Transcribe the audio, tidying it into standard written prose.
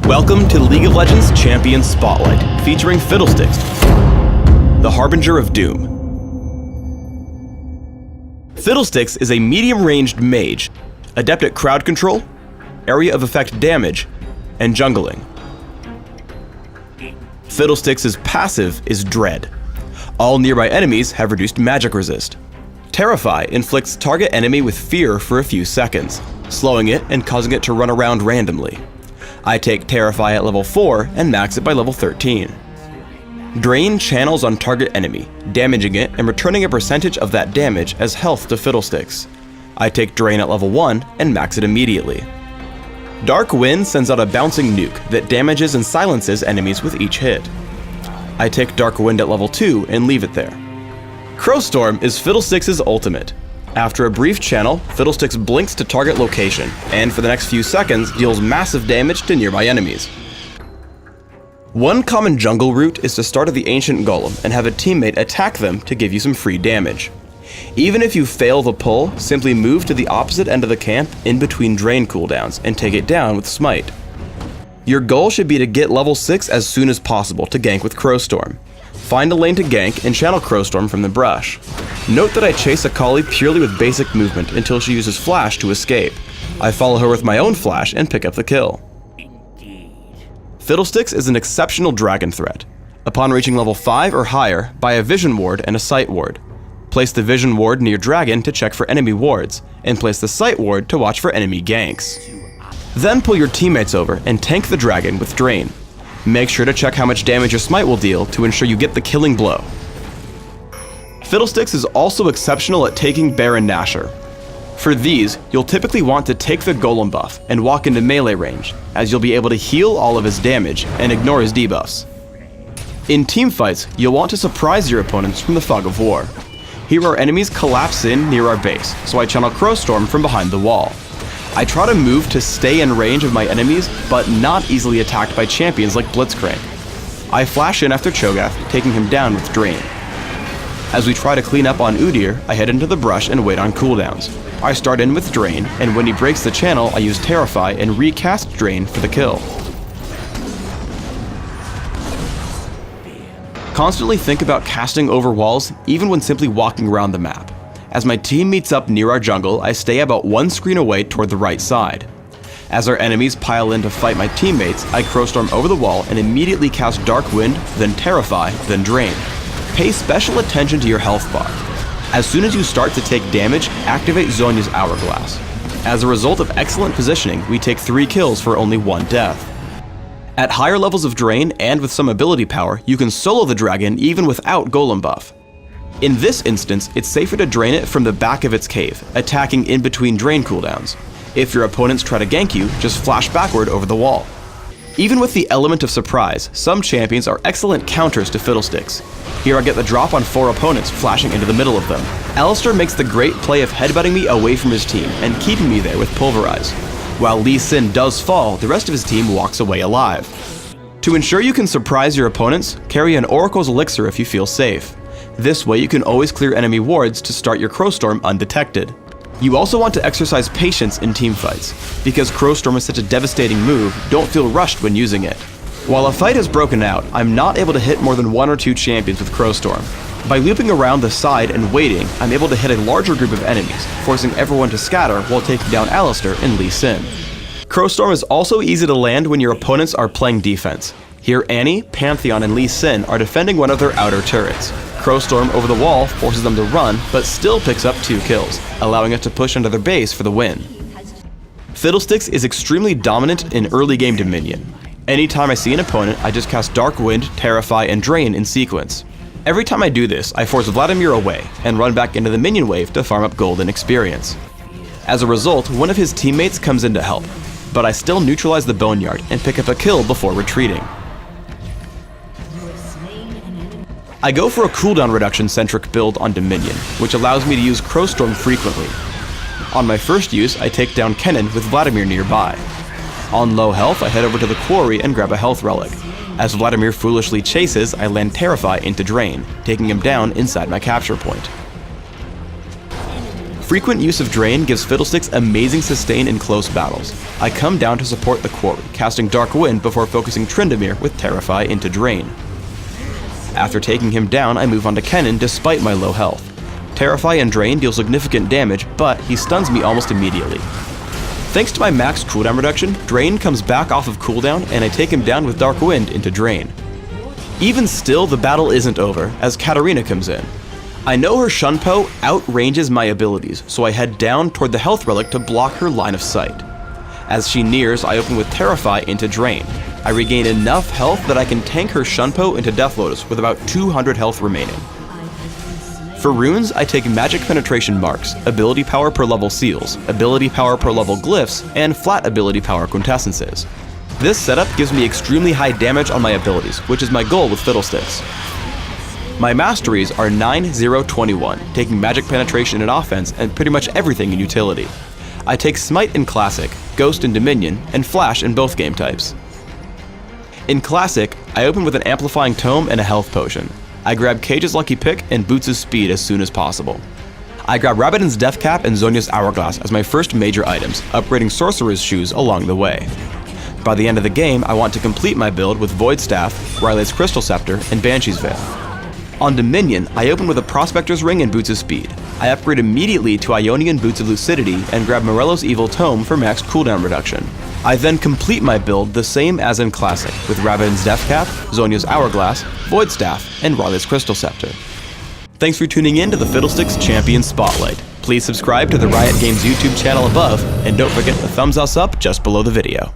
Welcome to League of Legends Champion Spotlight, featuring Fiddlesticks, the Harbinger of Doom. Fiddlesticks is a medium-ranged mage, adept at crowd control, area of effect damage, and jungling. Fiddlesticks' passive is Dread. All nearby enemies have reduced magic resist. Terrify inflicts target enemy with fear for a few seconds, slowing it and causing it to run around randomly. I take Terrify at level 4 and max it by level 13. Drain channels on target enemy, damaging it and returning a percentage of that damage as health to Fiddlesticks. I take Drain at level 1 and max it immediately. Dark Wind sends out a bouncing nuke that damages and silences enemies with each hit. I take Dark Wind at level 2 and leave it there. Crowstorm is Fiddlesticks' ultimate. After a brief channel, Fiddlesticks blinks to target location, and for the next few seconds deals massive damage to nearby enemies. One common jungle route is to start at the Ancient Golem and have a teammate attack them to give you some free damage. Even if you fail the pull, simply move to the opposite end of the camp in between drain cooldowns and take it down with Smite. Your goal should be to get level 6 as soon as possible to gank with Crowstorm. Find a lane to gank and channel Crowstorm from the brush. Note that I chase Akali purely with basic movement until she uses Flash to escape. I follow her with my own Flash and pick up the kill. Fiddlesticks is an exceptional dragon threat. Upon reaching level 5 or higher, buy a Vision Ward and a Sight Ward. Place the Vision Ward near Dragon to check for enemy wards, and place the Sight Ward to watch for enemy ganks. Then pull your teammates over and tank the dragon with Drain. Make sure to check how much damage your Smite will deal to ensure you get the killing blow. Fiddlesticks is also exceptional at taking Baron Nashor. For these, you'll typically want to take the Golem buff and walk into melee range, as you'll be able to heal all of his damage and ignore his debuffs. In teamfights, you'll want to surprise your opponents from the Fog of War. Here our enemies collapse in near our base, so I channel Crowstorm from behind the wall. I try to move to stay in range of my enemies, but not easily attacked by champions like Blitzcrank. I flash in after Cho'Gath, taking him down with Drain. As we try to clean up on Udyr, I head into the brush and wait on cooldowns. I start in with Drain, and when he breaks the channel, I use Terrify and recast Drain for the kill. Constantly think about casting over walls, even when simply walking around the map. As my team meets up near our jungle, I stay about one screen away toward the right side. As our enemies pile in to fight my teammates, I Crowstorm over the wall and immediately cast Dark Wind, then Terrify, then Drain. Pay special attention to your health bar. As soon as you start to take damage, activate Zhonya's Hourglass. As a result of excellent positioning, we take 3 kills for only 1 death. At higher levels of Drain and with some ability power, you can solo the dragon even without Golem buff. In this instance, it's safer to drain it from the back of its cave, attacking in between drain cooldowns. If your opponents try to gank you, just flash backward over the wall. Even with the element of surprise, some champions are excellent counters to Fiddlesticks. Here I get the drop on 4 opponents, flashing into the middle of them. Alistar makes the great play of headbutting me away from his team and keeping me there with Pulverize. While Lee Sin does fall, the rest of his team walks away alive. To ensure you can surprise your opponents, carry an Oracle's Elixir if you feel safe. This way you can always clear enemy wards to start your Crowstorm undetected. You also want to exercise patience in teamfights. Because Crowstorm is such a devastating move, don't feel rushed when using it. While a fight has broken out, I'm not able to hit more than 1 or 2 champions with Crowstorm. By looping around the side and waiting, I'm able to hit a larger group of enemies, forcing everyone to scatter while taking down Alistar and Lee Sin. Crowstorm is also easy to land when your opponents are playing defense. Here Annie, Pantheon, and Lee Sin are defending one of their outer turrets. Crowstorm over the wall forces them to run, but still picks up 2 kills, allowing us to push under their base for the win. Fiddlesticks is extremely dominant in early game Dominion. Anytime I see an opponent, I just cast Dark Wind, Terrify, and Drain in sequence. Every time I do this, I force Vladimir away, and run back into the minion wave to farm up gold and experience. As a result, one of his teammates comes in to help, but I still neutralize the Boneyard and pick up a kill before retreating. I go for a cooldown reduction-centric build on Dominion, which allows me to use Crowstorm frequently. On my first use, I take down Kennen with Vladimir nearby. On low health, I head over to the quarry and grab a health relic. As Vladimir foolishly chases, I land Terrify into Drain, taking him down inside my capture point. Frequent use of Drain gives Fiddlesticks amazing sustain in close battles. I come down to support the quarry, casting Dark Wind before focusing Tryndamere with Terrify into Drain. After taking him down, I move on to Kennen despite my low health. Terrify and Drain deal significant damage, but he stuns me almost immediately. Thanks to my max cooldown reduction, Drain comes back off of cooldown and I take him down with Dark Wind into Drain. Even still, the battle isn't over, as Katarina comes in. I know her Shunpo outranges my abilities, so I head down toward the health relic to block her line of sight. As she nears, I open with Terrify into Drain. I regain enough health that I can tank her Shunpo into Death Lotus with about 200 health remaining. For runes, I take Magic Penetration Marks, Ability Power per level Seals, Ability Power per level Glyphs, and Flat Ability Power Quintessences. This setup gives me extremely high damage on my abilities, which is my goal with Fiddlesticks. My masteries are 9, 0, 21, taking Magic Penetration in offense and pretty much everything in utility. I take Smite in Classic, Ghost in Dominion, and Flash in both game types. In Classic, I open with an Amplifying Tome and a Health Potion. I grab Cage's Lucky Pick and Boots' Speed as soon as possible. I grab Rabadon's Death Cap and Zhonya's Hourglass as my first major items, upgrading Sorcerer's Shoes along the way. By the end of the game, I want to complete my build with Void Staff, Ryle's Crystal Scepter, and Banshee's Veil. On Dominion, I open with a Prospector's Ring and Boots' Speed. I upgrade immediately to Ionian Boots of Lucidity and grab Morello's Evil Tome for max cooldown reduction. I then complete my build the same as in Classic, with Rabadon's Death Cap, Zhonya's Hourglass, Void Staff, and Ryle's Crystal Scepter. Thanks for tuning in to the Fiddlesticks Champion Spotlight. Please subscribe to the Riot Games YouTube channel above, and don't forget to thumbs us up just below the video.